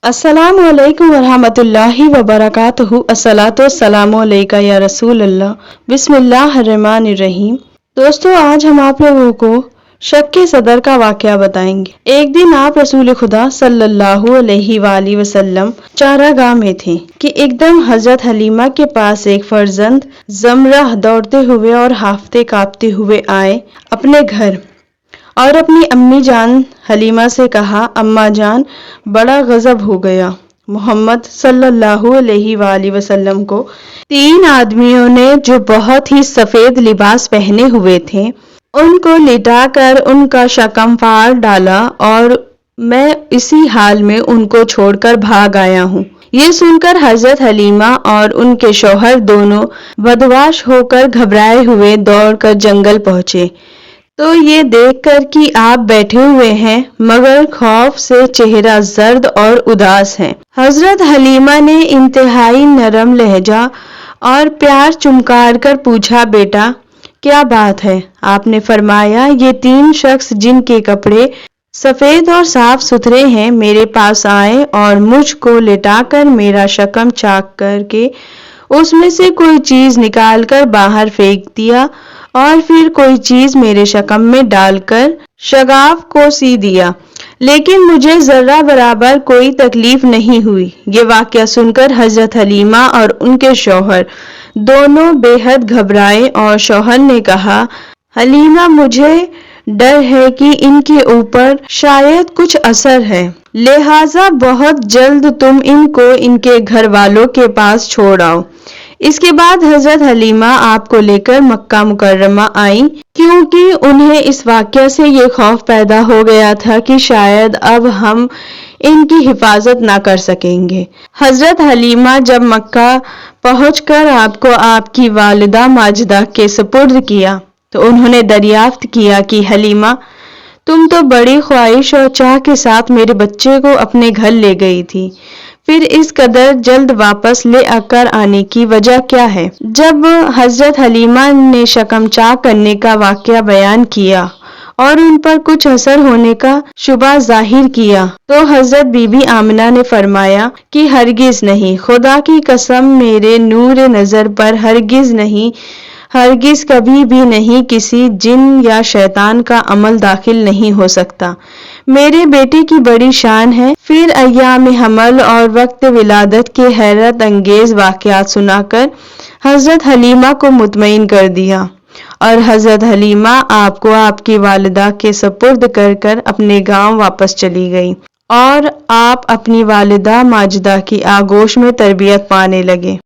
अस्सलाम वालेकुम वरहमतुल्लाहि वबरकातुहू। अस्सलातु वस्सलामु अलैका या रसूल अल्लाह। बिस्मिल्लाहिर्रहमानिर्रहीम। दोस्तों, आज हम आप लोगों को शक के सदर का वाकया बताएंगे। एक दिन आप रसूल खुदा सल्लल्लाहु अलैहि वसल्लम चारागाह में थे कि एकदम हजरत हलीमा के पास एक फर्जंद जमराह दौड़ते हुए और हाफते कांपते हुए आए अपने घर और अपनी अम्मी जान हलीमा से कहा, अम्मा जान, बड़ा गजब हो गया। मोहम्मद सल्लल्लाहु अलैहि वसल्लम को 3 आदमियों ने जो बहुत ही सफेद लिबास पहने हुए थे उनको लिटाकर उनका शकम फाड़ डाला और मैं इसी हाल में उनको छोड़कर भाग आया हूँ। ये सुनकर हजरत हलीमा और उनके शौहर दोनों बदवाश होकर घबराए हुए दौड़कर जंगल पहुंचे तो ये देखकर कि आप बैठे हुए हैं मगर खौफ से चेहरा जर्द और उदास है। हजरत हलीमा ने इंतहाई नरम लहजा और प्यार चुमकार कर पूछा, बेटा क्या बात है? आपने फरमाया, ये 3 शख्स जिनके कपड़े सफेद और साफ सुथरे हैं मेरे पास आए और मुझको लिटाकर मेरा शकम चाक करके उसमें से कोई चीज निकालकर बाहर फेंक दिया और फिर कोई चीज मेरे शकम में डालकर शगाफ को सी दिया, लेकिन मुझे जर्रा बराबर कोई तकलीफ नहीं हुई। ये वाकया सुनकर हजरत हलीमा और उनके शौहर दोनों बेहद घबराए और शौहर ने कहा, हलीमा, मुझे डर है कि इनके ऊपर शायद कुछ असर है, लिहाजा बहुत जल्द तुम इनको इनके घर वालों के पास छोड़ आओ। इसके बाद हजरत हलीमा आपको लेकर मक्का मुकर्रमा आई क्योंकि उन्हें इस वाकया से ये खौफ पैदा हो गया था कि शायद अब हम इनकी हिफाजत ना कर सकेंगे। हजरत हलीमा जब मक्का पहुंचकर आपको आपकी वालिदा माजिदा के सुपुर्द किया तो उन्होंने दरियाफ्त किया कि हलीमा, तुम तो बड़ी ख्वाहिश और चाह के साथ मेरे बच्चे को अपने घर ले गई थी, फिर इस कदर जल्द वापस ले आकर आने की वजह क्या है? जब हजरत हलीमा ने शकम चाक करने का वाकया बयान किया और उन पर कुछ असर होने का शुबा जाहिर किया तो हजरत बीबी आमिना ने फरमाया कि हरगिज नहीं, खुदा की कसम, मेरे नूर नजर पर हरगिज नहीं, हरगिज कभी भी नहीं किसी जिन या शैतान का अमल दाखिल नहीं हो सकता। मेरे बेटे की बड़ी शान है। फिर अय्याम हमल और वक्त विलादत के हैरत अंगेज वाकयात सुनाकर हजरत हलीमा को मुतमईन कर दिया और हजरत हलीमा आपको आपकी वालिदा के सुपुर्द कर अपने गांव वापस चली गई और आप अपनी वालिदा माजिदा की आगोश में तरबियत पाने लगे।